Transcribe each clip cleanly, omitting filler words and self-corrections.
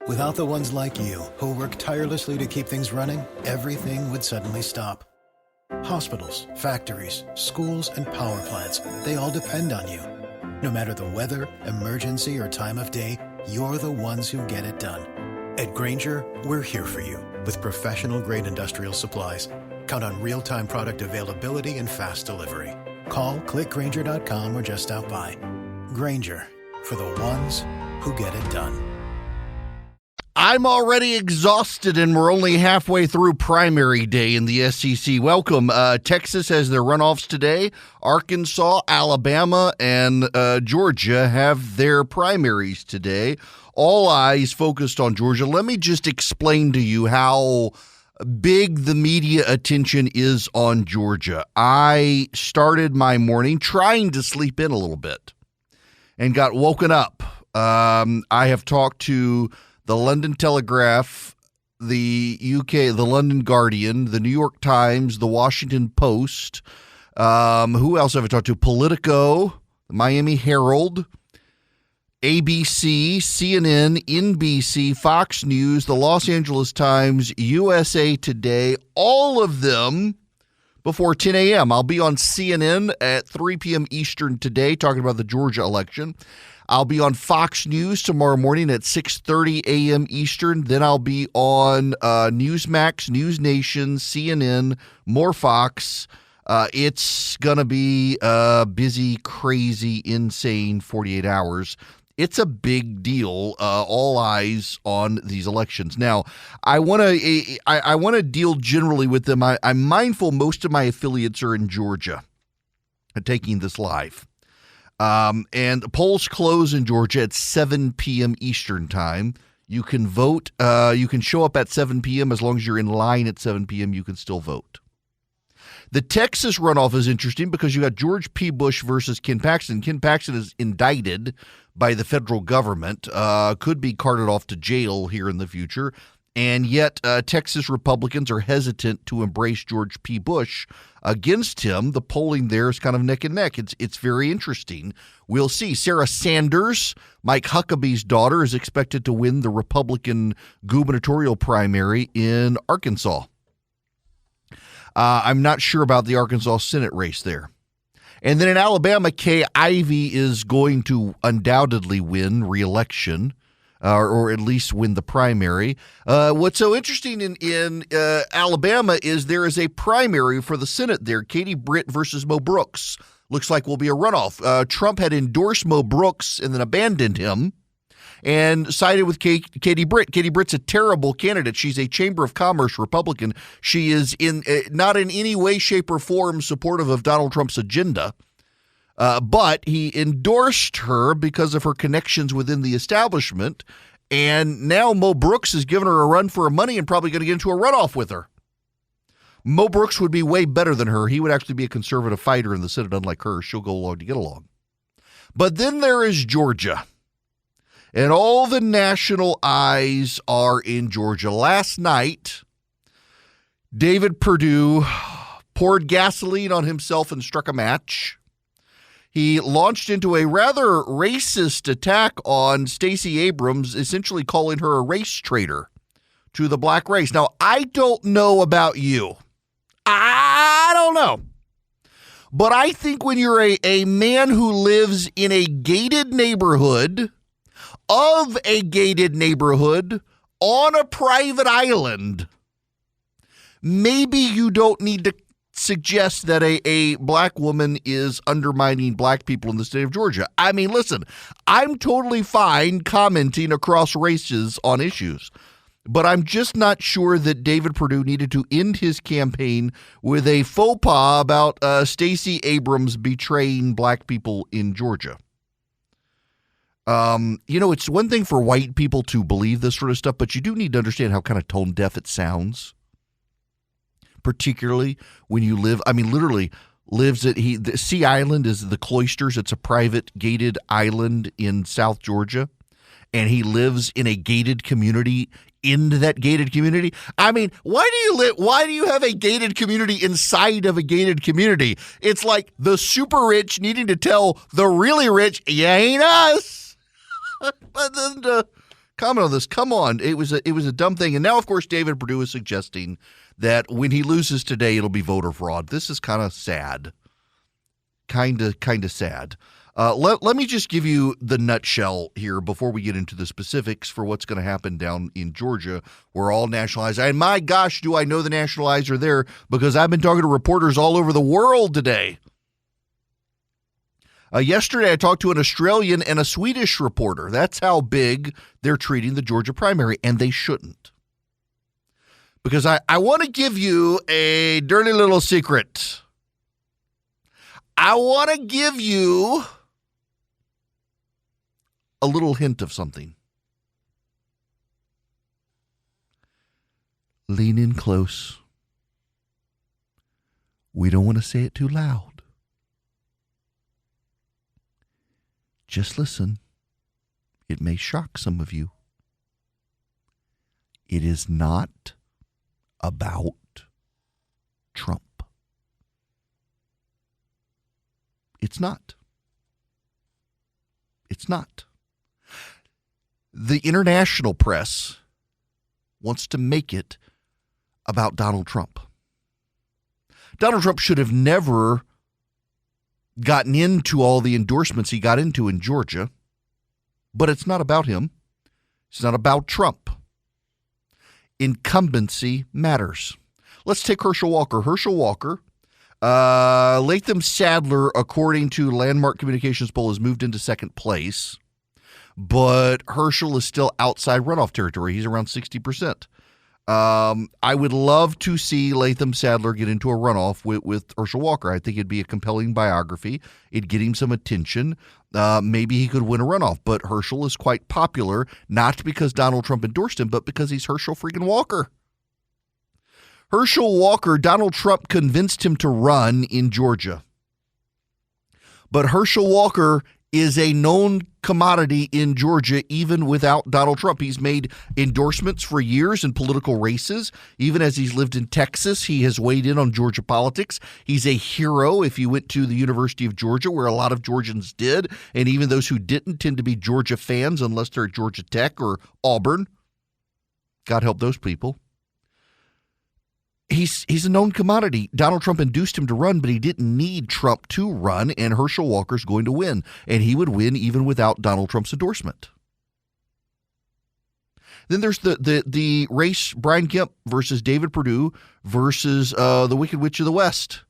Without the ones like you, who work tirelessly to keep things running, everything would suddenly stop. Hospitals, factories, schools, and power plants, they all depend on you. No matter the weather, emergency, or time of day, you're the ones who get it done. At Grainger, we're here for you with professional-grade industrial supplies. Count on real-time product availability and fast delivery. Call, clickgrainger.com, or just stop by. Grainger, for the ones who get it done. I'm already exhausted, and we're only halfway through primary day in the SEC. Welcome. Texas has their runoffs today. Arkansas, Alabama, and Georgia have their primaries today. All eyes focused on Georgia. Let me just explain to you how big the media attention is on Georgia. I started my morning trying to sleep in a little bit and got woken up. I have talked to the London Telegraph, the UK, the London Guardian, the New York Times, the Washington Post. Who else have I talked to? Politico, the Miami Herald, ABC, CNN, NBC, Fox News, the Los Angeles Times, USA Today, all of them before 10 a.m. I'll be on CNN at 3 p.m. Eastern today talking about the Georgia election. I'll be on Fox News tomorrow morning at 6:30 a.m. Eastern. Then I'll be on Newsmax, News Nation, CNN, more Fox. It's going to be a busy, crazy, insane 48 hours. It's a big deal. All eyes on these elections. Now, I want to deal generally with them. I'm mindful most of my affiliates are in Georgia taking this live. And the polls close in Georgia at 7 p.m. Eastern time. You can vote. You can show up at 7 p.m. as long as you're in line at 7 p.m. You can still vote. The Texas runoff is interesting because you got George P. Bush versus Ken Paxton. Ken Paxton is indicted by the federal government, could be carted off to jail here in the future. And yet Texas Republicans are hesitant to embrace George P. Bush against him. The polling there is kind of neck and neck. It's very interesting. We'll see. Sarah Sanders, Mike Huckabee's daughter, is expected to win the Republican gubernatorial primary in Arkansas. I'm not sure about the Arkansas Senate race there. And then in Alabama, Kay Ivey is going to undoubtedly win re-election. Or at least win the primary. What's so interesting in Alabama is there is a primary for the Senate there. Katie Britt versus Mo Brooks. Looks like will be a runoff. Trump had endorsed Mo Brooks and then abandoned him and sided with Katie Britt. Katie Britt's a terrible candidate. She's a Chamber of Commerce Republican. She is not in any way, shape, or form supportive of Donald Trump's agenda. But he endorsed her because of her connections within the establishment, and now Mo Brooks has given her a run for her money and probably going to get into a runoff with her. Mo Brooks would be way better than her. He would actually be a conservative fighter in the Senate, unlike her. She'll go along to get along. But then there is Georgia, and all the national eyes are in Georgia. Last night, David Perdue poured gasoline on himself and struck a match. He launched into a rather racist attack on Stacey Abrams, essentially calling her a race traitor to the black race. Now, I don't know about you. I don't know. But I think when you're a man who lives in a gated neighborhood, on a private island, maybe you don't need to suggest that a black woman is undermining black people in the state of Georgia. I mean, listen, I'm totally fine commenting across races on issues, but I'm just not sure that David Perdue needed to end his campaign with a faux pas about Stacey Abrams betraying black people in Georgia. It's one thing for white people to believe this sort of stuff, but you do need to understand how kind of tone deaf it sounds. Particularly when you literally lives at the Sea Island is the Cloisters. It's a private gated island in South Georgia, and he lives in a gated community. In that gated community, I mean, why do you have a gated community inside of a gated community? It's like the super rich needing to tell the really rich, "You ain't us." But then to comment on this. Come on. It was a dumb thing. And now, of course, David Perdue is suggesting that when he loses today, it'll be voter fraud. This is kind of sad. Kind of sad. Let me just give you the nutshell here before we get into the specifics for what's going to happen down in Georgia, where all nationalized. And my gosh, do I know the nationalized are there, because I've been talking to reporters all over the world today. Yesterday, I talked to an Australian and a Swedish reporter. That's how big they're treating the Georgia primary, and they shouldn't. Because I want to give you a dirty little secret. I want to give you a little hint of something. Lean in close. We don't want to say it too loud. Just listen. It may shock some of you. It is not about Trump. It's not. It's not. The international press wants to make it about Donald Trump. Donald Trump should have never gotten into all the endorsements he got into in Georgia, but it's not about him. It's not about Trump. Incumbency matters. Let's take Herschel Walker. Herschel Walker, Latham Sadler, according to Landmark Communications poll, has moved into second place. But Herschel is still outside runoff territory. He's around 60%. I would love to see Latham Sadler get into a runoff with Herschel Walker. I think it'd be a compelling biography. It'd get him some attention. Maybe he could win a runoff. But Herschel is quite popular, not because Donald Trump endorsed him, but because he's Herschel freaking Walker. Herschel Walker, Donald Trump convinced him to run in Georgia. But Herschel Walker is a known commodity in Georgia, even without Donald Trump. He's made endorsements for years in political races. Even as he's lived in Texas, he has weighed in on Georgia politics. He's a hero if you went to the University of Georgia, where a lot of Georgians did. And even those who didn't tend to be Georgia fans, unless they're at Georgia Tech or Auburn. God help those people. He's a known commodity. Donald Trump induced him to run, but he didn't need Trump to run, and Herschel Walker's going to win. And he would win even without Donald Trump's endorsement. Then there's the race, Brian Kemp versus David Perdue versus the Wicked Witch of the West.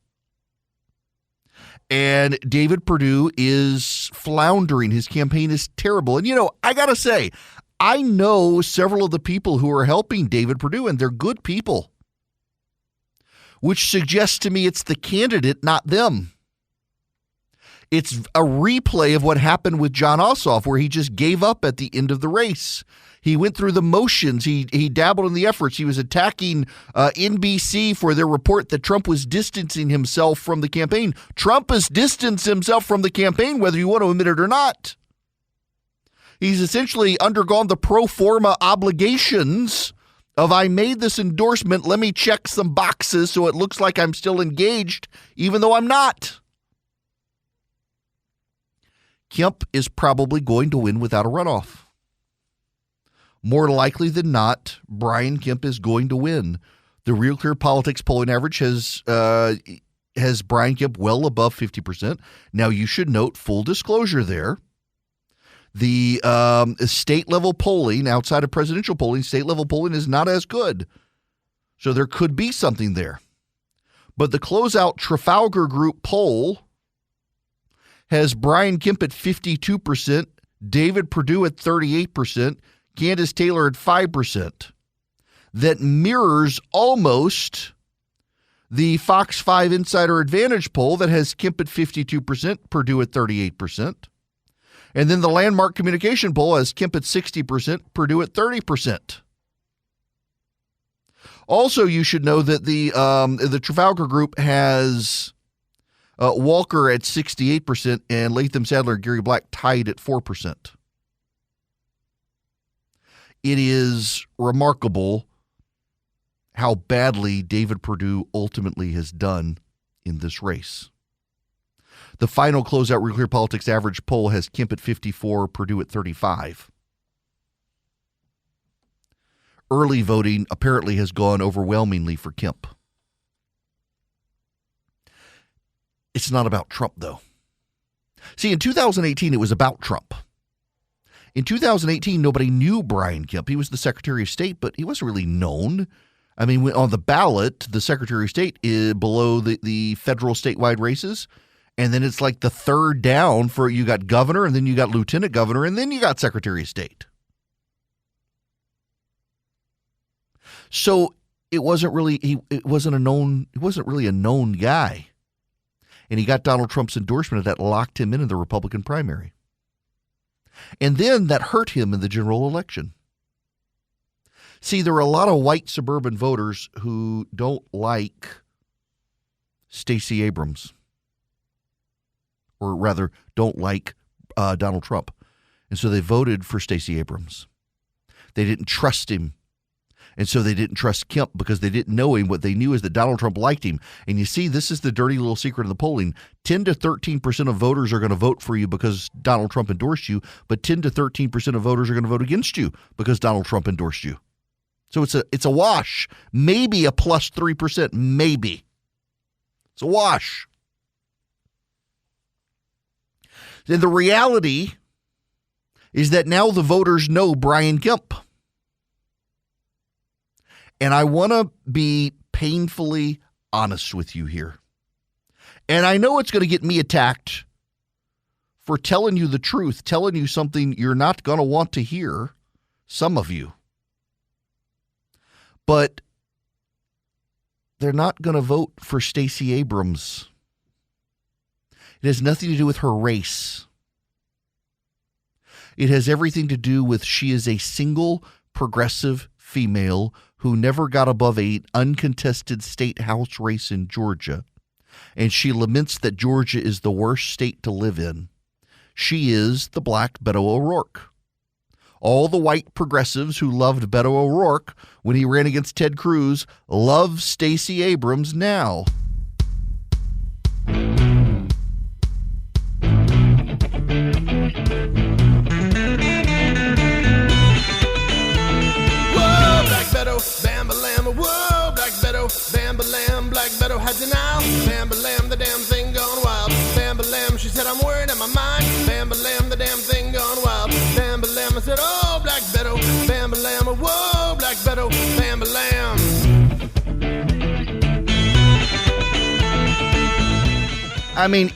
And David Perdue is floundering. His campaign is terrible. And, I got to say, I know several of the people who are helping David Perdue, and they're good people, which suggests to me it's the candidate, not them. It's a replay of what happened with John Ossoff, where he just gave up at the end of the race. He went through the motions. He dabbled in the efforts. He was attacking NBC for their report that Trump was distancing himself from the campaign. Trump has distanced himself from the campaign, whether you want to admit it or not. He's essentially undergone the pro forma obligations of, I made this endorsement, let me check some boxes so it looks like I'm still engaged, even though I'm not. Kemp is probably going to win without a runoff. More likely than not, Brian Kemp is going to win. The Real Clear Politics polling average has Brian Kemp well above 50%. Now, you should note, full disclosure there, the state-level polling, outside of presidential polling, state-level polling is not as good. So there could be something there. But the closeout Trafalgar Group poll has Brian Kemp at 52%, David Perdue at 38%, Candace Taylor at 5%. That mirrors almost the Fox 5 Insider Advantage poll that has Kemp at 52%, Perdue at 38%. And then the Landmark Communication poll has Kemp at 60%, Perdue at 30%. Also, you should know that the Trafalgar Group has Walker at 68% and Latham Sadler and Gary Black tied at 4%. It is remarkable how badly David Perdue ultimately has done in this race. The final closeout Real Clear Politics average poll has Kemp at 54, Perdue at 35. early voting apparently has gone overwhelmingly for Kemp. It's not about Trump, though. See, in 2018, it was about Trump. In 2018, nobody knew Brian Kemp. He was the Secretary of State, but he wasn't really known. I mean, on the ballot, the Secretary of State is below the federal statewide races. And then it's like the third down for you got governor, and then you got lieutenant governor, and then you got Secretary of State. So it wasn't really really a known guy. And he got Donald Trump's endorsement, and that locked him in the Republican primary. And then that hurt him in the general election. See, there are a lot of white suburban voters who don't like Stacey Abrams, or rather don't like Donald Trump. And so they voted for Stacey Abrams. They didn't trust him. And so they didn't trust Kemp because they didn't know him. What they knew is that Donald Trump liked him. And you see, this is the dirty little secret of the polling. 10 to 13% of voters are going to vote for you because Donald Trump endorsed you, but 10 to 13% of voters are going to vote against you because Donald Trump endorsed you. So it's a wash. Maybe a plus 3%. Maybe. It's a wash. And the reality is that now the voters know Brian Kemp. And I want to be painfully honest with you here. And I know it's going to get me attacked for telling you the truth, telling you something you're not going to want to hear, some of you. But they're not going to vote for Stacey Abrams. It has nothing to do with her race. It has everything to do with she is a single progressive female who never got above an uncontested state house race in Georgia. And she laments that Georgia is the worst state to live in. She is the black Beto O'Rourke. All the white progressives who loved Beto O'Rourke when he ran against Ted Cruz love Stacey Abrams now. Bam-ba-lam, whoa, black Beto, bam-ba-lam, black Beto had you now. Bam-ba-lam, the damn thing gone wild. Bam-ba-lam, she said I'm worried in my mind. Bam-ba-lam, the damn thing gone wild. Bam-ba-lam, I said, oh, black Beto, bam-ba-lam, whoa, black Beto, bam-ba-lam. I mean,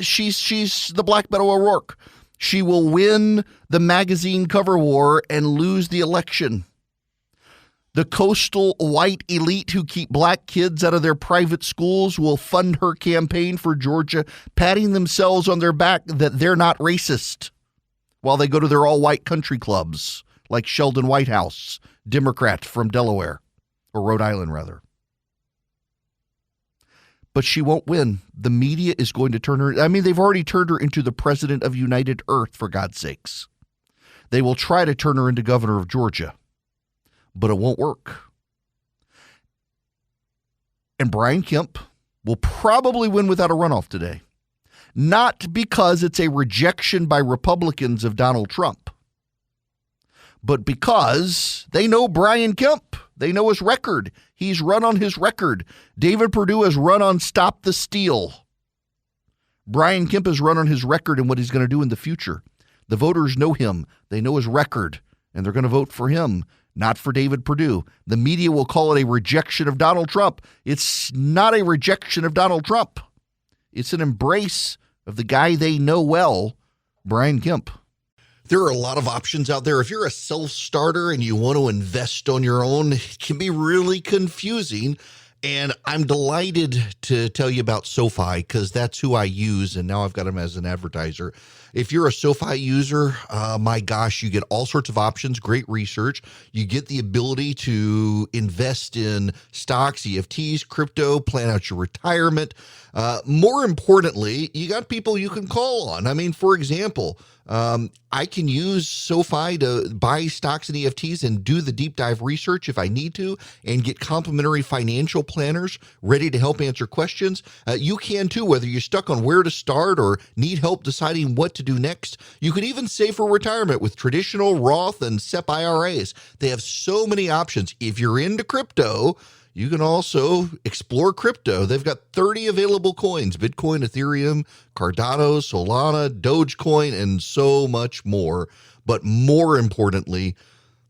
she's the black Beto O'Rourke. She will win the magazine cover war and lose the election. The coastal white elite who keep black kids out of their private schools will fund her campaign for Georgia, patting themselves on their back that they're not racist while they go to their all-white country clubs like Sheldon Whitehouse, Democrat from Delaware, or Rhode Island, rather. But she won't win. The media is going to turn her. I mean, they've already turned her into the president of United Earth, for God's sakes. They will try to turn her into governor of Georgia, but it won't work. And Brian Kemp will probably win without a runoff today. Not because it's a rejection by Republicans of Donald Trump, but because they know Brian Kemp. They know his record. He's run on his record. David Perdue has run on Stop the Steal. Brian Kemp has run on his record and what he's going to do in the future. The voters know him. They know his record, and they're going to vote for him, not for David Perdue. The media will call it a rejection of Donald Trump. It's not a rejection of Donald Trump. It's an embrace of the guy they know well, Brian Kemp. There are a lot of options out there. If you're a self-starter and you want to invest on your own, it can be really confusing. And I'm delighted to tell you about SoFi because that's who I use, and now I've got them as an advertiser. If you're a SoFi user, my gosh, you get all sorts of options, great research. You get the ability to invest in stocks, EFTs, crypto, plan out your retirement. More importantly, you got people you can call on. I mean, for example, I can use SoFi to buy stocks and EFTs and do the deep dive research if I need to and get complimentary financial planners ready to help answer questions. You can too, whether you're stuck on where to start or need help deciding what to to do next. You can even save for retirement with traditional Roth and SEP IRAs. They have so many options. If you're into crypto, you can also explore crypto. They've got 30 available coins: Bitcoin, Ethereum, Cardano, Solana, Dogecoin, and so much more. But more importantly,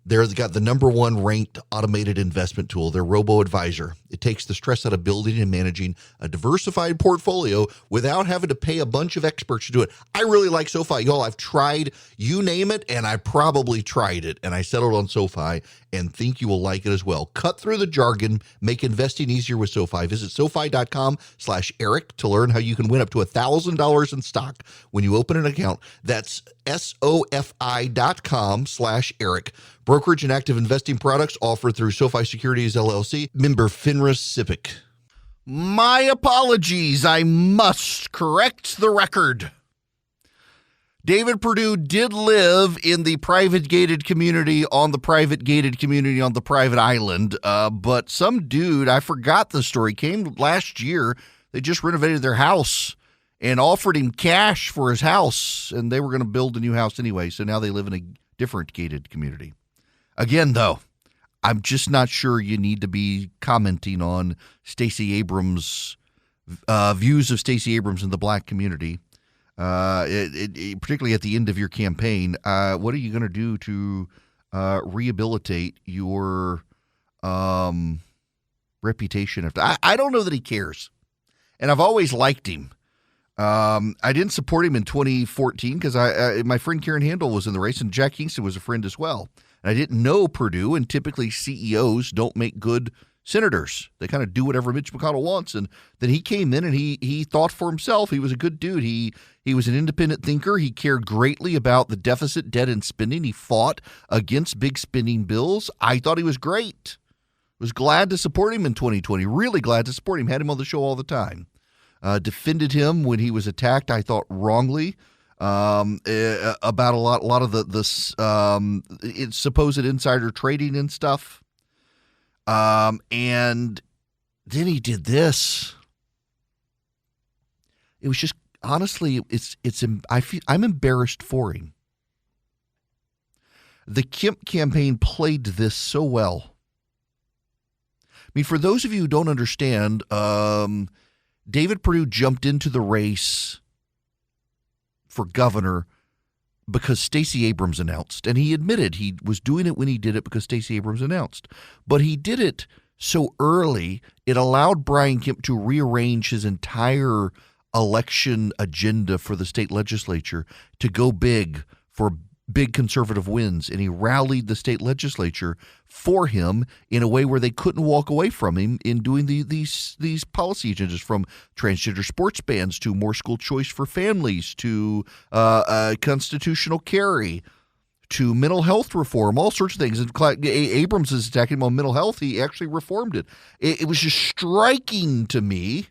they've got the number one ranked automated investment tool, their robo-advisor. It takes the stress out of building and managing a diversified portfolio without having to pay a bunch of experts to do it. I really like SoFi. Y'all, I've tried, you name it, and I probably tried it, and I settled on SoFi and think you will like it as well. Cut through the jargon, make investing easier with SoFi. Visit SoFi.com/Eric to learn how you can win up to $1,000 in stock when you open an account. That's SoFi.com/Eric. Brokerage and active investing products offered through SoFi Securities LLC, member FINRA SIPC. My apologies. I must correct the record. David Perdue did live in the private gated community on the private island, but some dude, I forgot the story, came last year. They just renovated their house and offered him cash for his house, and they were going to build a new house anyway, so now they live in a different gated community. Again, though, I'm just not sure you need to be commenting on Stacey Abrams' views of Stacey Abrams in the black community, particularly at the end of your campaign. What are you going to do to rehabilitate your reputation? I don't know that he cares, and I've always liked him. I didn't support him in 2014 because my friend Karen Handel was in the race, and Jack Kingston was a friend as well. And I didn't know Perdue, and typically CEOs don't make good senators. They kind of do whatever Mitch McConnell wants. And then he came in and he thought for himself. He was a good dude. He was an independent thinker. He cared greatly about the deficit, debt, and spending. He fought against big spending bills. I thought he was great. Was glad to support him in 2020. Really glad to support him. Had him on the show all the time. Defended him when he was attacked, I thought, wrongly. About a lot of the supposed insider trading and stuff. And then he did this. It was just, honestly, I'm embarrassed for him. The Kemp campaign played this so well. I mean, for those of you who don't understand, David Perdue jumped into the race for governor because Stacey Abrams announced. And he admitted he was doing it when he did it because Stacey Abrams announced. But he did it so early, it allowed Brian Kemp to rearrange his entire election agenda for the state legislature to go big for big conservative wins. And he rallied the state legislature for him in a way where they couldn't walk away from him in doing these policy agendas, from transgender sports bans to more school choice for families to constitutional carry to mental health reform, all sorts of things. And Abrams is attacking him on mental health. He actually reformed it. It was just striking to me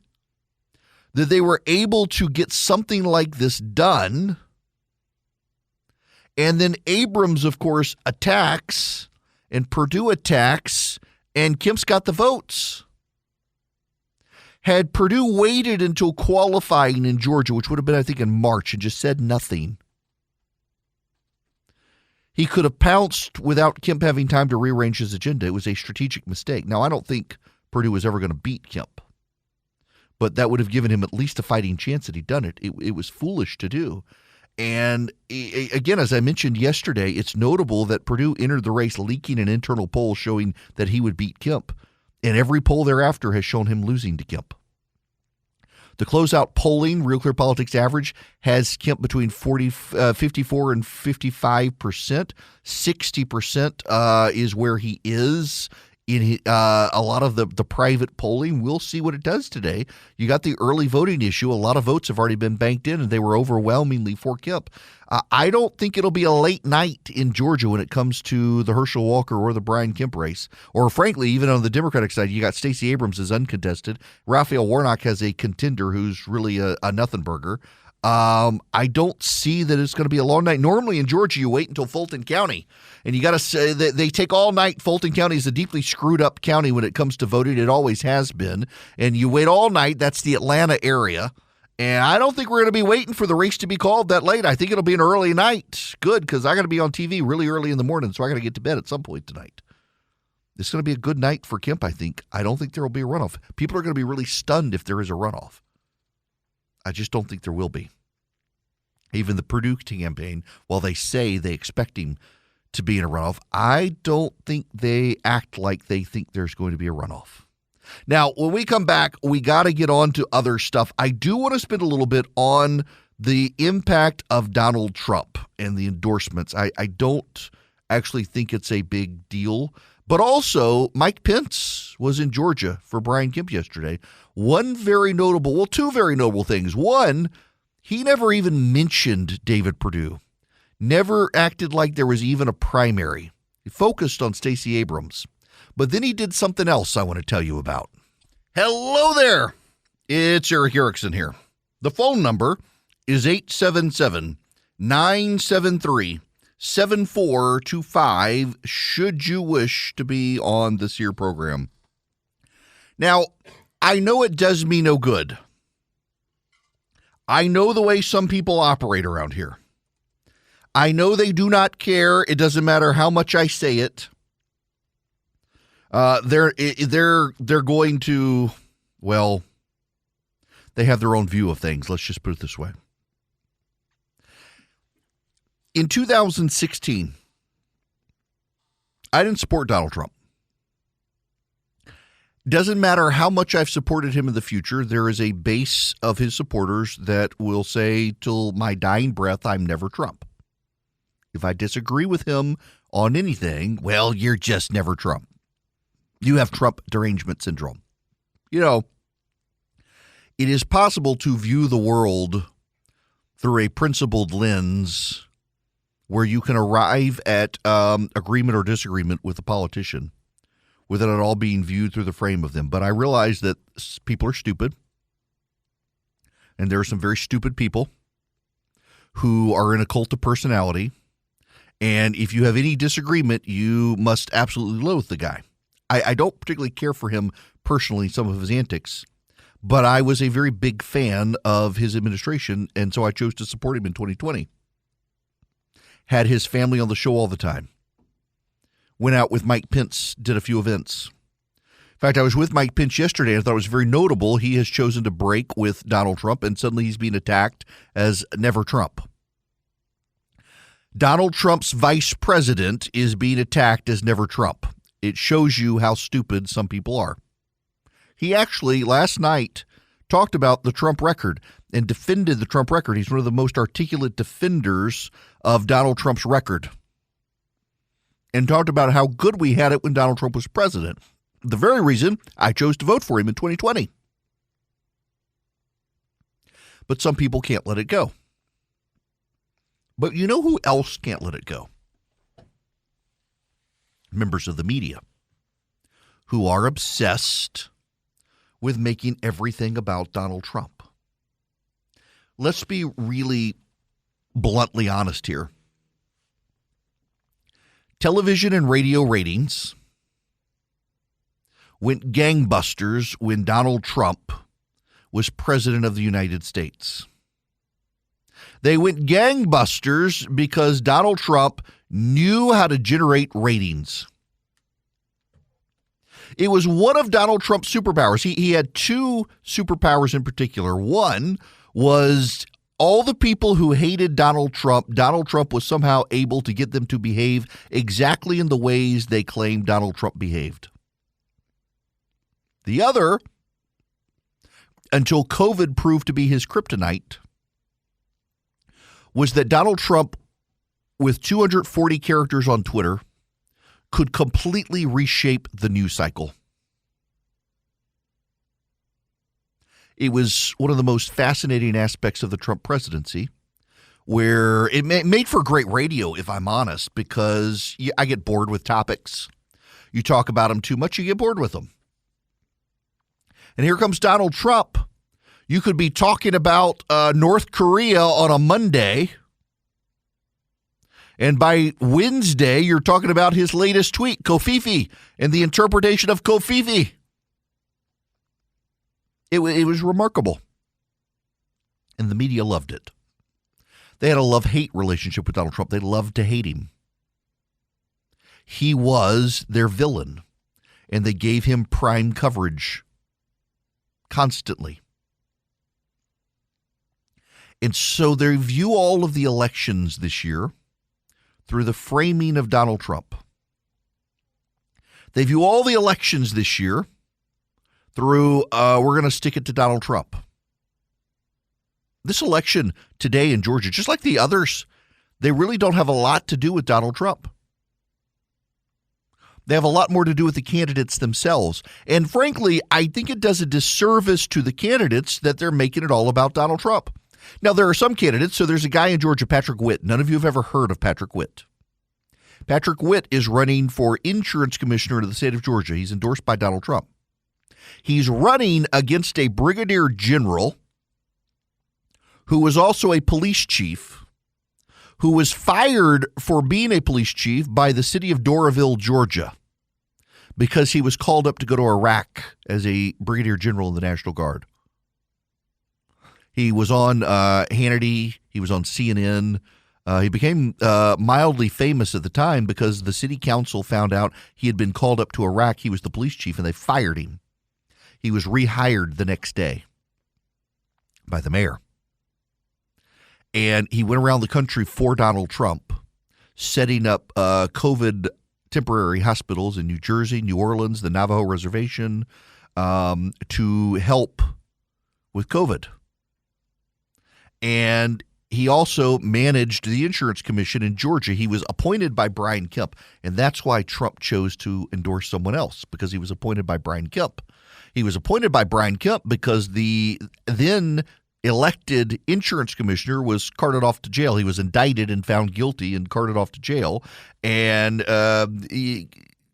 that they were able to get something like this done. And then Abrams, of course, attacks, and Perdue attacks, and Kemp's got the votes. Had Perdue waited until qualifying in Georgia, which would have been, I think, in March, and just said nothing, he could have pounced without Kemp having time to rearrange his agenda. It was a strategic mistake. Now, I don't think Perdue was ever going to beat Kemp, but that would have given him at least a fighting chance that he'd done it. It was foolish to do. And again, as I mentioned yesterday, it's notable that Perdue entered the race leaking an internal poll showing that he would beat Kemp. And every poll thereafter has shown him losing to Kemp. The closeout polling, Real Clear Politics average, has Kemp between 54 and 55%. 60% is where he is in a lot of the private polling. We'll see what it does today. You got the early voting issue. A lot of votes have already been banked in, and they were overwhelmingly for Kemp. I don't think it'll be a late night in Georgia when it comes to the Herschel Walker or the Brian Kemp race. Or frankly, even on the Democratic side, you got Stacey Abrams as uncontested. Raphael Warnock has a contender who's really a nothing burger. I don't see that it's going to be a long night. Normally in Georgia, you wait until Fulton County, and you got to say that they take all night. Fulton County is a deeply screwed up county when it comes to voting. It always has been. And you wait all night. That's the Atlanta area. And I don't think we're going to be waiting for the race to be called that late. I think it'll be an early night. Good, because I got to be on TV really early in the morning, so I got to get to bed at some point tonight. This is going to be a good night for Kemp, I think. I don't think there will be a runoff. People are going to be really stunned if there is a runoff. I just don't think there will be. Even the Purdue campaign, while they say they expect him to be in a runoff, I don't think they act like they think there's going to be a runoff. Now, when we come back, we got to get on to other stuff. I do want to spend a little bit on the impact of Donald Trump and the endorsements. I don't actually think it's a big deal. But also, Mike Pence was in Georgia for Brian Kemp yesterday. Two very notable things. One, he never even mentioned David Perdue. Never acted like there was even a primary. He focused on Stacey Abrams. But then he did something else I want to tell you about. Hello there. It's Eric Erickson here. The phone number is 877-973-7425 should you wish to be on this here program. Now, I know it does me no good. I know the way some people operate around here. I know they do not care. It doesn't matter how much I say it. They're going to, well, they have their own view of things. Let's just put it this way. In 2016, I didn't support Donald Trump. Doesn't matter how much I've supported him in the future. There is a base of his supporters that will say till my dying breath, I'm never Trump. If I disagree with him on anything, well, you're just never Trump. You have Trump derangement syndrome. You know, it is possible to view the world through a principled lens where you can arrive at agreement or disagreement with a politician without it all being viewed through the frame of them. But I realize that people are stupid, and there are some very stupid people who are in a cult of personality. And if you have any disagreement, you must absolutely loathe the guy. I don't particularly care for him personally, some of his antics, but I was a very big fan of his administration, and so I chose to support him in 2020. Had his family on the show all the time. Went out with Mike Pence, did a few events. In fact, I was with Mike Pence yesterday, and I thought it was very notable. He has chosen to break with Donald Trump, and suddenly he's being attacked as never Trump. Donald Trump's vice president is being attacked as never Trump. It shows you how stupid some people are. He actually, last night, talked about the Trump record and defended the Trump record. He's one of the most articulate defenders of Donald Trump's record. And talked about how good we had it when Donald Trump was president. The very reason I chose to vote for him in 2020. But some people can't let it go. But you know who else can't let it go? Members of the media who are obsessed with making everything about Donald Trump. Let's be really bluntly honest here. Television and radio ratings went gangbusters when Donald Trump was president of the United States. They went gangbusters because Donald Trump knew how to generate ratings. It was one of Donald Trump's superpowers. He had two superpowers in particular. One was all the people who hated Donald Trump was somehow able to get them to behave exactly in the ways they claimed Donald Trump behaved. The other, until COVID proved to be his kryptonite, was that Donald Trump, with 240 characters on Twitter, could completely reshape the news cycle. It was one of the most fascinating aspects of the Trump presidency, where it made for great radio, if I'm honest, because I get bored with topics. You talk about them too much, you get bored with them. And here comes Donald Trump. You could be talking about North Korea on a Monday, and by Wednesday, you're talking about his latest tweet, Kofifi, and the interpretation of Kofifi. It was remarkable. and the media loved it. They had a love-hate relationship with Donald Trump. They loved to hate him. He was their villain, and they gave him prime coverage constantly. And so they view all of the elections this year through the framing of Donald Trump. They view all the elections this year through, we're going to stick it to Donald Trump. This election today in Georgia, just like the others, they really don't have a lot to do with Donald Trump. They have a lot more to do with the candidates themselves. And frankly, I think it does a disservice to the candidates that they're making it all about Donald Trump. Now, there are some candidates. So there's a guy in Georgia, Patrick Witt. None of you have ever heard of Patrick Witt. Patrick Witt is running for insurance commissioner of the state of Georgia. He's endorsed by Donald Trump. He's running against a brigadier general who was also a police chief, who was fired for being a police chief by the city of Doraville, Georgia, because he was called up to go to Iraq as a brigadier general in the National Guard. He was on Hannity. He was on CNN. He became mildly famous at the time because the city council found out he had been called up to Iraq. He was the police chief, and they fired him. He was rehired the next day by the mayor. And he went around the country for Donald Trump, setting up COVID temporary hospitals in New Jersey, New Orleans, the Navajo Reservation, to help with COVID. And he also managed the insurance commission in Georgia. He was appointed by Brian Kemp, and that's why Trump chose to endorse someone else, because he was appointed by Brian Kemp. He was appointed by Brian Kemp because the then elected insurance commissioner was carted off to jail. He was indicted and found guilty and carted off to jail. And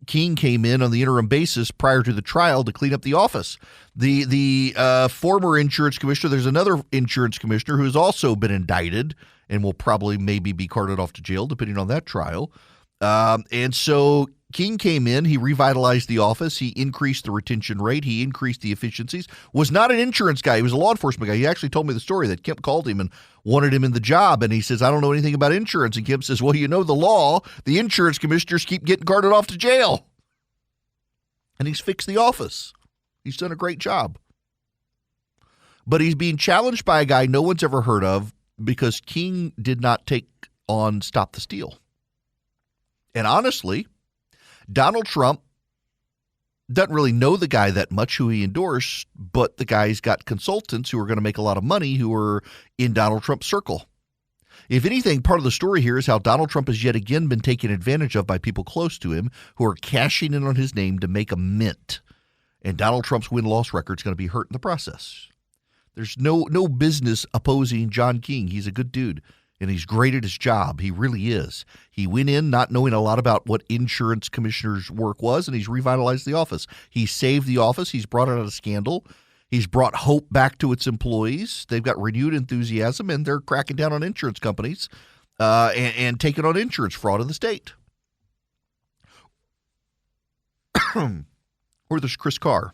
King came in on the interim basis prior to the trial to clean up the office. The former insurance commissioner, there's another insurance commissioner who's also been indicted and will probably maybe be carted off to jail depending on that trial. And so King came in, he revitalized the office, he increased the retention rate, he increased the efficiencies, was not an insurance guy, he was a law enforcement guy. He actually told me the story that Kemp called him and wanted him in the job, and he says, I don't know anything about insurance. And Kemp says, well, you know the law, the insurance commissioners keep getting carted off to jail. And he's fixed the office. He's done a great job. But he's being challenged by a guy no one's ever heard of because King did not take on Stop the Steal. And honestly, Donald Trump doesn't really know the guy that much who he endorsed, but the guy's got consultants who are going to make a lot of money who are in Donald Trump's circle. If anything, part of the story here is how Donald Trump has yet again been taken advantage of by people close to him who are cashing in on his name to make a mint. And Donald Trump's win-loss record is going to be hurt in the process. There's no business opposing John King. He's a good dude. And he's great at his job. He really is. He went in not knowing a lot about what insurance commissioner's work was, and he's revitalized the office. He saved the office. He's brought it out of scandal. He's brought hope back to its employees. They've got renewed enthusiasm, and they're cracking down on insurance companies and taking on insurance fraud in the state. Or there's Chris Carr.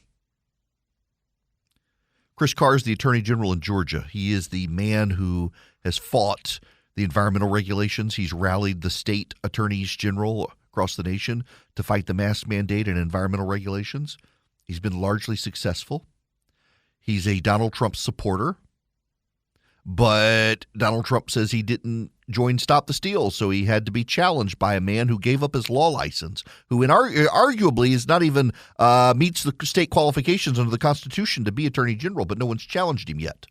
Chris Carr is the Attorney General in Georgia. He is the man who has fought the environmental regulations. He's rallied the state attorneys general across the nation to fight the mask mandate and environmental regulations. He's been largely successful. He's a Donald Trump supporter, but Donald Trump says he didn't join Stop the Steal, so he had to be challenged by a man who gave up his law license, who arguably is not even meets the state qualifications under the Constitution to be Attorney General, but no one's challenged him yet.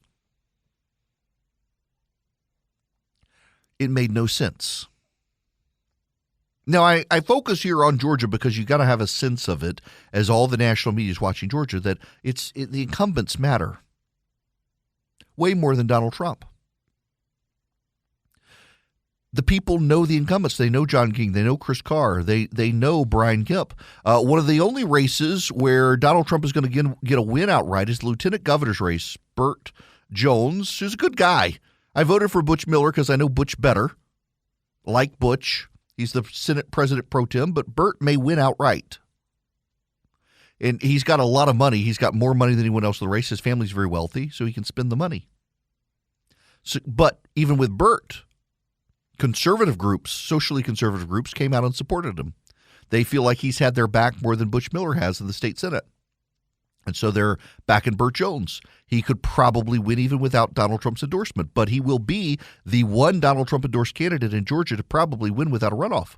It made no sense. Now, I focus here on Georgia because you got to have a sense of it, as all the national media is watching Georgia, that the incumbents matter way more than Donald Trump. The people know the incumbents. They know John King. They know Chris Carr. They know Brian Kemp. One of the only races where Donald Trump is going to get a win outright is the lieutenant governor's race. Burt Jones, who's a good guy. I voted for Butch Miller because I know Butch better. Like Butch. He's the Senate President pro tem, but Burt may win outright. And he's got a lot of money. He's got more money than anyone else in the race. His family's very wealthy, so he can spend the money. So, but even with Burt, conservative groups, socially conservative groups, came out and supported him. They feel like he's had their back more than Butch Miller has in the state Senate. And so they're backing Burt Jones. He could probably win even without Donald Trump's endorsement, but he will be the one Donald Trump endorsed candidate in Georgia to probably win without a runoff,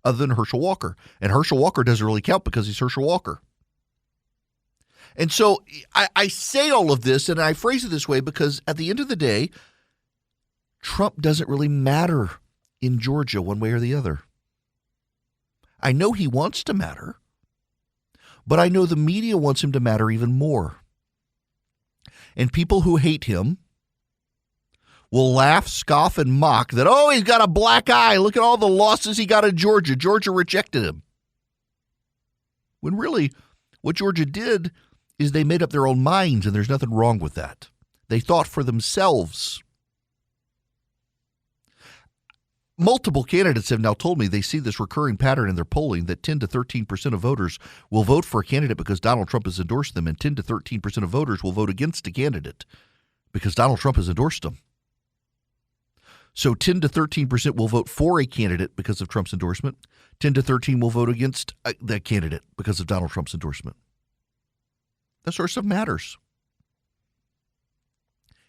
other than Herschel Walker. And Herschel Walker doesn't really count because he's Herschel Walker. And so I say all of this, and I phrase it this way because at the end of the day, Trump doesn't really matter in Georgia one way or the other. I know he wants to matter, but I know the media wants him to matter even more. And people who hate him will laugh, scoff, and mock that, oh, he's got a black eye. Look at all the losses he got in Georgia. Georgia rejected him. When really, what Georgia did is they made up their own minds, and there's nothing wrong with that. They thought for themselves. Multiple candidates have now told me they see this recurring pattern in their polling that 10 to 13% of voters will vote for a candidate because Donald Trump has endorsed them, and 10 to 13% of voters will vote against a candidate because Donald Trump has endorsed them. So 10 to 13% will vote for a candidate because of Trump's endorsement. 10 to 13 will vote against that candidate because of Donald Trump's endorsement. That sort of stuff matters.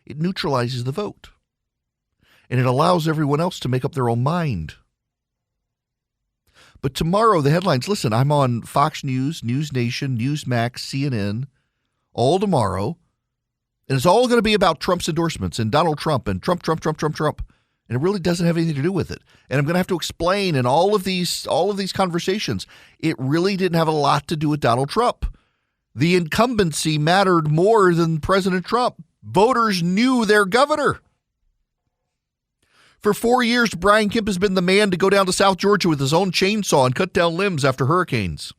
It neutralizes the vote. And it allows everyone else to make up their own mind. But tomorrow, the headlines, listen, I'm on Fox News, News Nation, Newsmax, CNN, all tomorrow. And it's all going to be about Trump's endorsements and Donald Trump and Trump. And it really doesn't have anything to do with it. And I'm going to have to explain in all of these conversations, it really didn't have a lot to do with Donald Trump. The incumbency mattered more than President Trump. Voters knew their governor. For 4 years, Brian Kemp has been the man to go down to South Georgia with his own chainsaw and cut down limbs after hurricanes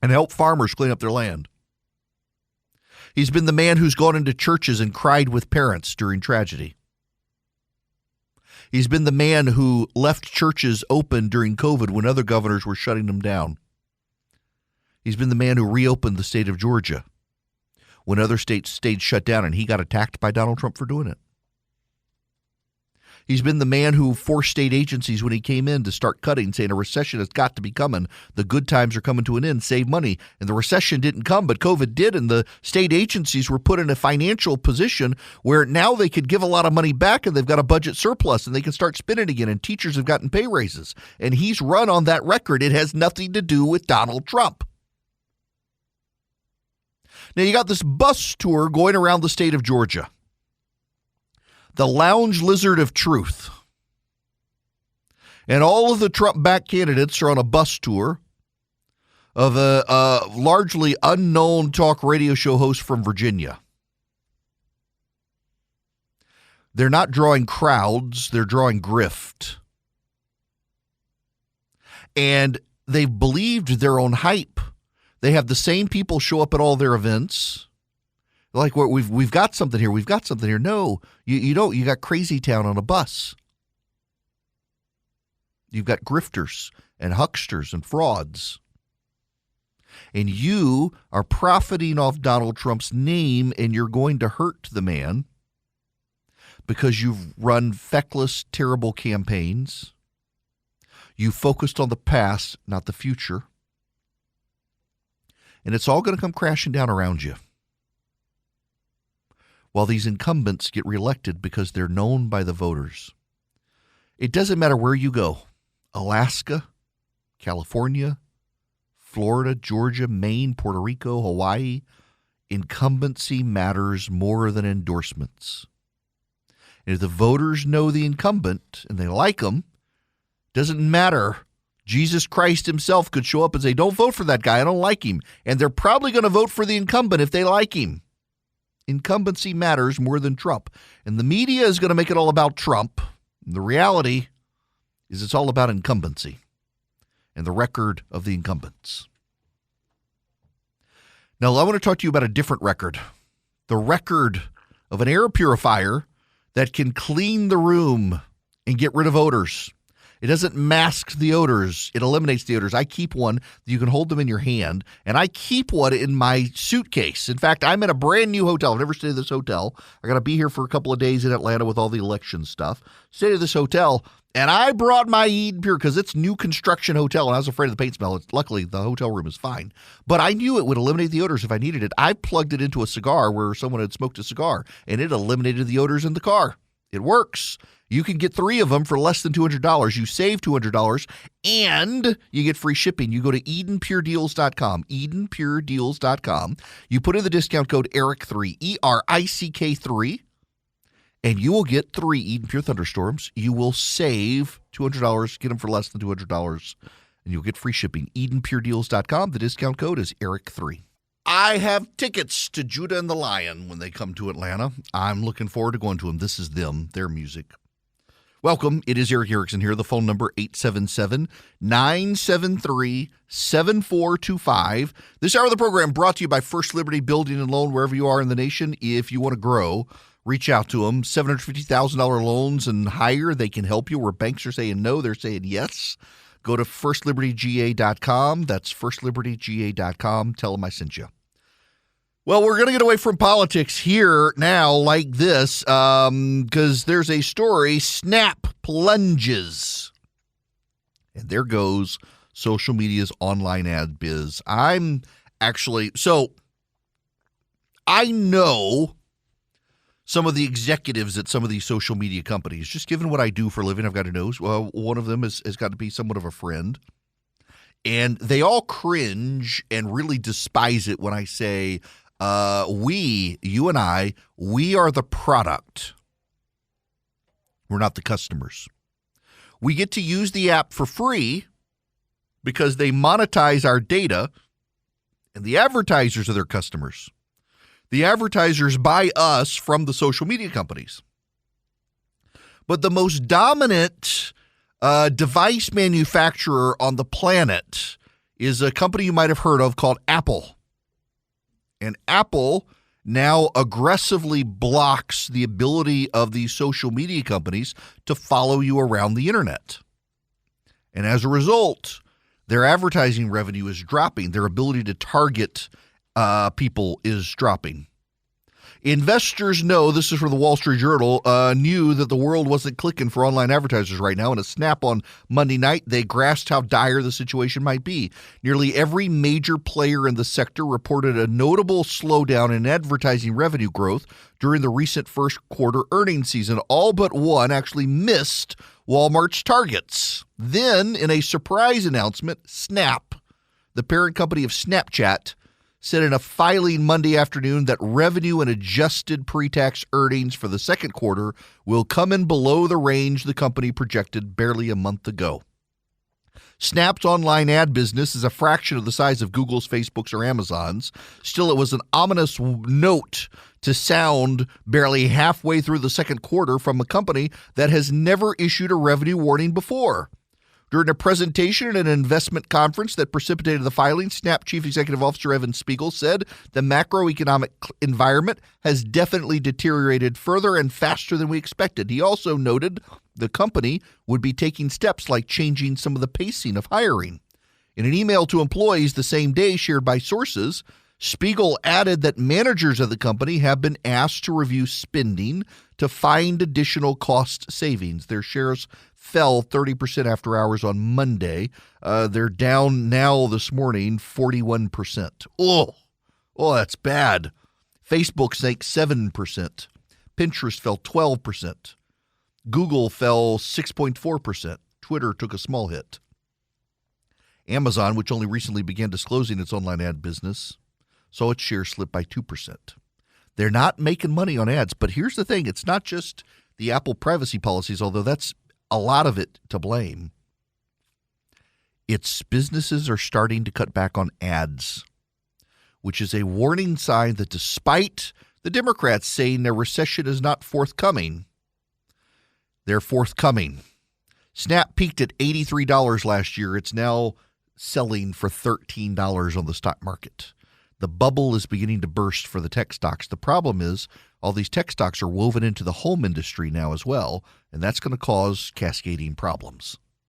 and help farmers clean up their land. He's been the man who's gone into churches and cried with parents during tragedy. He's been the man who left churches open during COVID when other governors were shutting them down. He's been the man who reopened the state of Georgia when other states stayed shut down, and he got attacked by Donald Trump for doing it. He's been the man who forced state agencies when he came in to start cutting, saying a recession has got to be coming. The good times are coming to an end. Save money. And the recession didn't come, but COVID did. And the state agencies were put in a financial position where now they could give a lot of money back and they've got a budget surplus and they can start spending again. And teachers have gotten pay raises. And he's run on that record. It has nothing to do with Donald Trump. Now, you got this bus tour going around the state of Georgia. The Lounge Lizard of Truth. And all of the Trump-backed candidates are on a bus tour of a largely unknown talk radio show host from Virginia. They're not drawing crowds, they're drawing grift. And they've believed their own hype. They have the same people show up at all their events. Like, we've got something here. We've got something here. No, you don't. You got Crazy Town on a bus. You've got grifters and hucksters and frauds. And you are profiting off Donald Trump's name, and you're going to hurt the man because you've run feckless, terrible campaigns. You focused on the past, not the future. And it's all going to come crashing down around you. While these incumbents get reelected because they're known by the voters. It doesn't matter where you go. Alaska, California, Florida, Georgia, Maine, Puerto Rico, Hawaii. Incumbency matters more than endorsements. And if the voters know the incumbent and they like him, doesn't matter. Jesus Christ himself could show up and say, don't vote for that guy. I don't like him. And they're probably going to vote for the incumbent if they like him. Incumbency matters more than Trump. And the media is going to make it all about Trump. And the reality is it's all about incumbency and the record of the incumbents. Now, I want to talk to you about a different record. The record of an air purifier that can clean the room and get rid of odors. It doesn't mask the odors. It eliminates the odors. I keep one. You can hold them in your hand, and I keep one in my suitcase. In fact, I'm in a brand new hotel. I've never stayed at this hotel. I got to be here for a couple of days in Atlanta with all the election stuff. Stayed at this hotel, and I brought my Eden Pure because it's new construction hotel, and I was afraid of the paint smell. Luckily, the hotel room is fine. But I knew it would eliminate the odors if I needed it. I plugged it into a cigar where someone had smoked a cigar, and it eliminated the odors in the car. It works. You can get 3 of them for less than $200. You save $200, and you get free shipping. You go to EdenPureDeals.com, EdenPureDeals.com. You put in the discount code ERICK3, ERICK3, and you will get 3 Eden Pure Thunderstorms. You will save $200, get them for less than $200, and you'll get free shipping. EdenPureDeals.com. The discount code is ERICK3. I have tickets to Judah and the Lion when they come to Atlanta. I'm looking forward to going to them. This is them, their music. Welcome. It is Eric Erickson here. The phone number 877-973-7425. This hour of the program brought to you by First Liberty Building and Loan wherever you are in the nation. If you want to grow, reach out to them. $750,000 loans and higher. They can help you where banks are saying no, they're saying yes. Go to firstlibertyga.com. That's firstlibertyga.com. Tell them I sent you. Well, we're going to get away from politics here now like this because there's a story, Snap plunges. And there goes social media's online ad biz. I know some of the executives at some of these social media companies. Just given what I do for a living, I've got to know. Well, one of them has got to be somewhat of a friend. And they all cringe and really despise it when I say, you and I, we are the product. We're not the customers. We get to use the app for free because they monetize our data, and the advertisers are their customers. The advertisers buy us from the social media companies. But the most dominant device manufacturer on the planet is a company you might have heard of called Apple. And Apple now aggressively blocks the ability of these social media companies to follow you around the internet. And as a result, their advertising revenue is dropping. Their ability to target people is dropping. Investors know, this is from the Wall Street Journal, knew that the world wasn't clicking for online advertisers right now. In a snap on Monday night, they grasped how dire the situation might be. Nearly every major player in the sector reported a notable slowdown in advertising revenue growth during the recent first quarter earnings season. All but one actually missed Walmart's targets. Then, in a surprise announcement, Snap, the parent company of Snapchat, said in a filing Monday afternoon that revenue and adjusted pre-tax earnings for the second quarter will come in below the range the company projected barely a month ago. Snap's online ad business is a fraction of the size of Google's, Facebook's, or Amazon's. Still, it was an ominous note to sound barely halfway through the second quarter from a company that has never issued a revenue warning before. During a presentation at an investment conference that precipitated the filing, Snap Chief Executive Officer Evan Spiegel said the macroeconomic environment has definitely deteriorated further and faster than we expected. He also noted the company would be taking steps like changing some of the pacing of hiring. In an email to employees the same day shared by sources, Spiegel added that managers of the company have been asked to review spending to find additional cost savings. Their shares fell 30% after hours on Monday. They're down now this morning 41%. Oh, that's bad. Facebook sank 7%. Pinterest fell 12%. Google fell 6.4%. Twitter took a small hit. Amazon, which only recently began disclosing its online ad business, saw its share slip by 2%. They're not making money on ads, but here's the thing. It's not just the Apple privacy policies, although that's a lot of it to blame. It's businesses are starting to cut back on ads, which is a warning sign that despite the Democrats saying their recession is not forthcoming, they're forthcoming. Snap peaked at $83 last year. It's now selling for $13 on the stock market. The bubble is beginning to burst for the tech stocks. The problem is all these tech stocks are woven into the home industry now as well, and that's going to cause cascading problems.